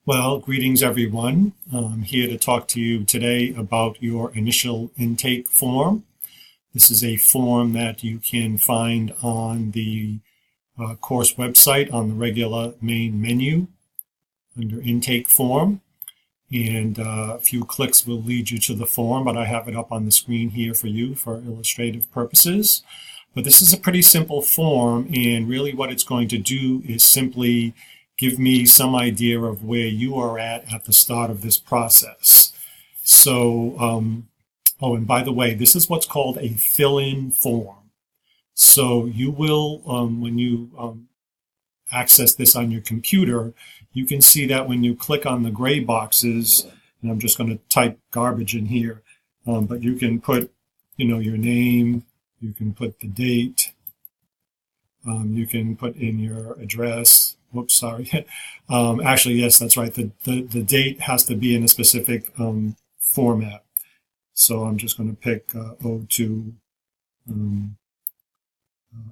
Well, greetings everyone. I'm here to talk to you today about your initial intake form. This is a form that you can find on the course website on the regular main menu under intake form. And a few clicks will lead you to the form, but I have it up on the screen here for you for illustrative purposes. But this is a pretty simple form, and really what it's going to do is simply give me some idea of where you are at the start of this process. So, oh, and by the way, this is what's called a fill-in form. So you will, when you access this on your computer, you can see that when you click on the gray boxes, and I'm just going to type garbage in here, but you can put, your name, you can put the date, you can put in your address. Whoops, sorry. Actually, yes, that's right. The date has to be in a specific format. So I'm just going to pick 02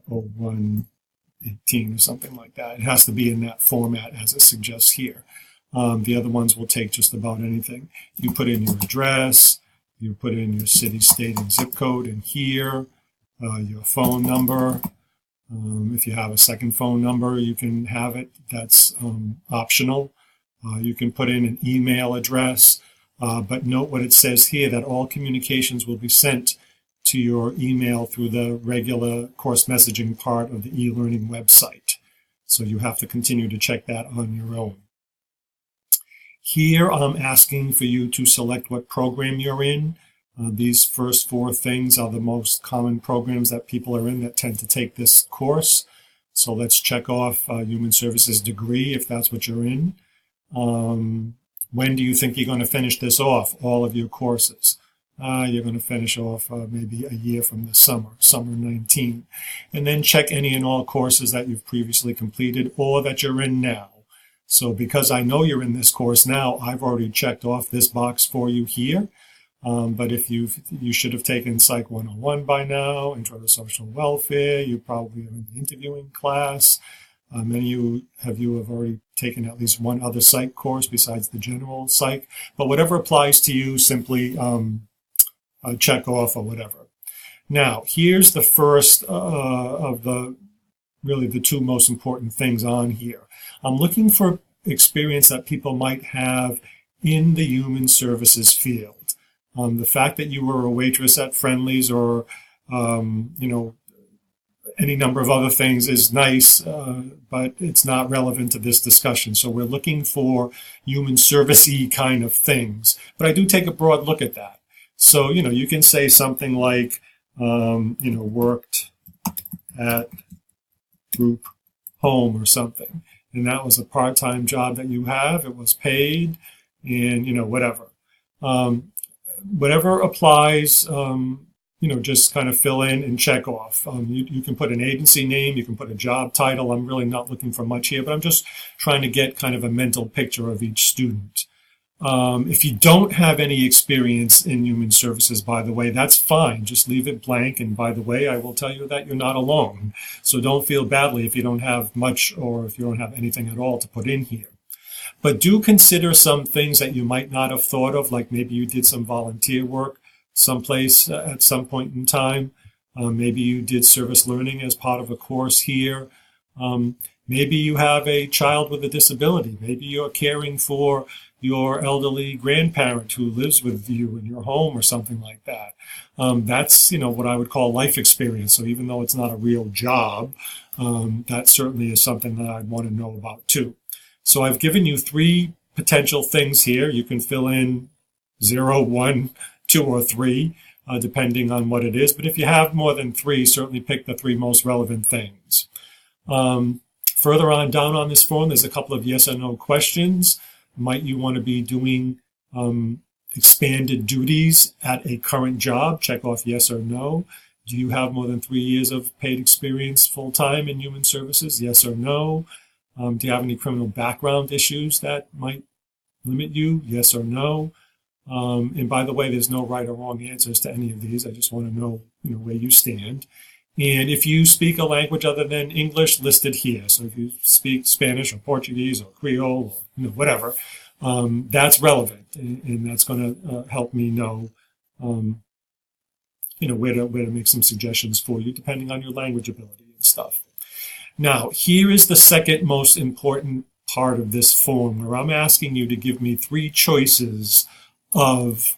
0118 or something like that. It has to be in that format as it suggests here. The other ones will take just about anything. You put in your address, you put in your city, state, and zip code in here, your phone number. If you have a second phone number, you can have it. That's optional. You can put in an email address, but note what it says here, that all communications will be sent to your email through the regular course messaging part of the e-learning website. So you have to continue to check that on your own. Here I'm asking for you to select what program you're in. These first four things are the most common programs that people are in that tend to take this course. So let's check off Human Services degree if that's what you're in. When do you think you're going to finish this off, all of your courses? You're going to finish off maybe a year from the summer 19. And then check any and all courses that you've previously completed or that you're in now. So because I know you're in this course now, I've already checked off this box for you here. But if you should have taken Psych 101 by now, Intro to Social Welfare, you probably are in the interviewing class. Many of you have already taken at least one other psych course besides the general psych. But whatever applies to you, simply check off or whatever. Now, here's the first of the two most important things on here. I'm looking for experience that people might have in the human services field. The fact that you were a waitress at Friendly's or, any number of other things is nice, but it's not relevant to this discussion. So we're looking for human service-y kind of things. But I do take a broad look at that. So, you can say something like, worked at group home or something. And that was a part-time job that you have. It was paid and, whatever. Whatever applies, just kind of fill in and check off. You can put an agency name, you can put a job title. I'm really not looking for much here, but I'm just trying to get kind of a mental picture of each student. If you don't have any experience in human services, by the way, that's fine. Just leave it blank. And by the way, I will tell you that you're not alone. So don't feel badly if you don't have much or if you don't have anything at all to put in here. But do consider some things that you might not have thought of, like maybe you did some volunteer work someplace at some point in time. Maybe you did service learning as part of a course here. Maybe you have a child with a disability. Maybe you're caring for your elderly grandparent who lives with you in your home or something like that. That's, what I would call life experience. So even though it's not a real job, that certainly is something that I'd want to know about too. So I've given you three potential things here. You can fill in 0, 1, 2, or 3, depending on what it is. But if you have more than 3, certainly pick the 3 most relevant things. Further on down on this form, there's a couple of yes or no questions. Might you want to be doing expanded duties at a current job? Check off yes or no. Do you have more than 3 years of paid experience full-time in human services? Yes or no. Do you have any criminal background issues that might limit you? Yes or no. And by the way, there's no right or wrong answers to any of these. I just want to know, where you stand. And if you speak a language other than English, listed here. So if you speak Spanish or Portuguese or Creole or whatever, that's relevant, and that's going to help me know, where to make some suggestions for you, depending on your language ability and stuff. Now, here is the second most important part of this form, where I'm asking you to give me 3 choices of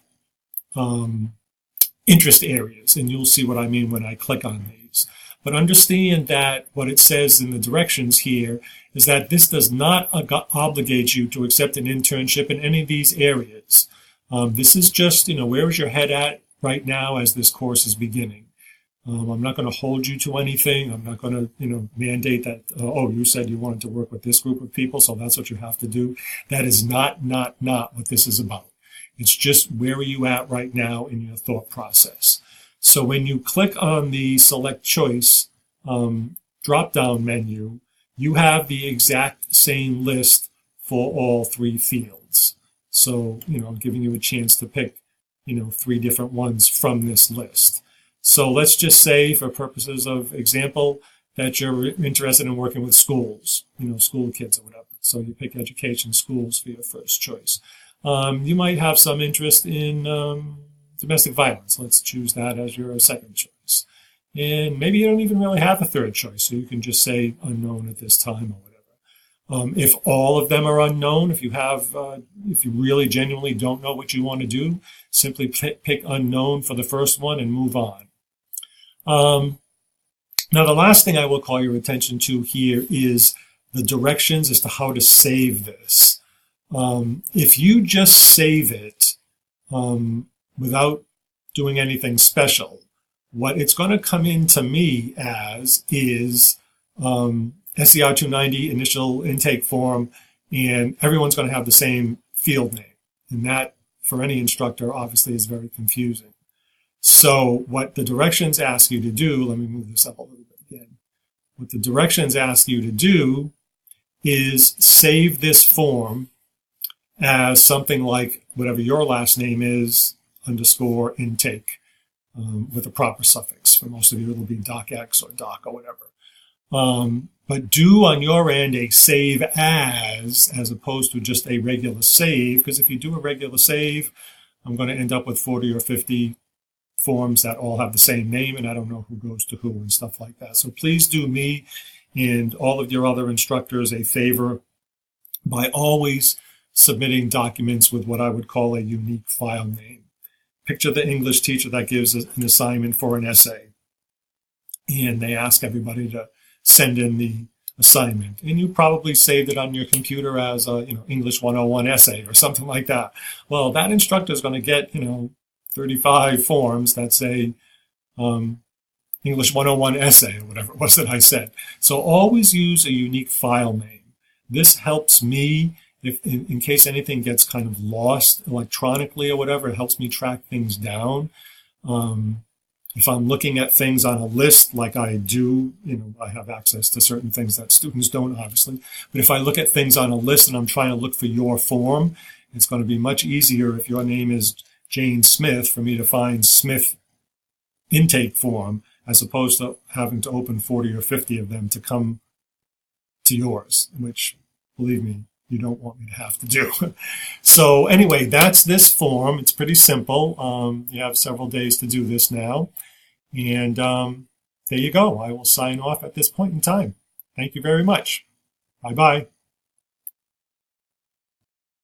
interest areas, and you'll see what I mean when I click on these. But understand that what it says in the directions here is that this does not obligate you to accept an internship in any of these areas. This is just, where is your head at right now as this course is beginning? I'm not going to hold you to anything. I'm not going to, mandate that, you said you wanted to work with this group of people, so that's what you have to do. That is not what this is about. It's just where are you at right now in your thought process. So when you click on the select choice drop-down menu, you have the exact same list for all 3 fields. So, I'm giving you a chance to pick, 3 different ones from this list. So let's just say, for purposes of example, that you're interested in working with schools, school kids or whatever. So you pick education schools for your first choice. You might have some interest in domestic violence. Let's choose that as your second choice. And maybe you don't even really have a third choice, so you can just say unknown at this time or whatever. If all of them are unknown, if you really genuinely don't know what you want to do, simply pick unknown for the first one and move on. Now, the last thing I will call your attention to here is the directions as to how to save this. If you just save it without doing anything special, what it's going to come into me as is SCR 290 initial intake form, and everyone's going to have the same field name. And that, for any instructor, obviously is very confusing. So what the directions ask you to do, let me move this up a little bit again. What the directions ask you to do is save this form as something like whatever your last name is, _ intake, with a proper suffix. For most of you, it'll be docx or doc or whatever. But do on your end a save as opposed to just a regular save, because if you do a regular save, I'm going to end up with 40 or 50 forms that all have the same name, and I don't know who goes to who and stuff like that. So please do me and all of your other instructors a favor by always submitting documents with what I would call a unique file name. Picture the English teacher that gives an assignment for an essay, and they ask everybody to send in the assignment, and you probably saved it on your computer as a English 101 essay or something like that. Well, that instructor is going to get 35 forms that say English 101 essay or whatever it was that I said. So always use a unique file name. This helps me if in case anything gets kind of lost electronically or whatever. It helps me track things down. If I'm looking at things on a list like I do, I have access to certain things that students don't, obviously. But if I look at things on a list and I'm trying to look for your form, it's going to be much easier if your name is Jane Smith for me to find Smith intake form, as opposed to having to open 40 or 50 of them to come to yours, which, believe me, you don't want me to have to do. So anyway, that's this form. It's pretty simple. You have several days to do this now. And there you go. I will sign off at this point in time. Thank you very much. Bye-bye.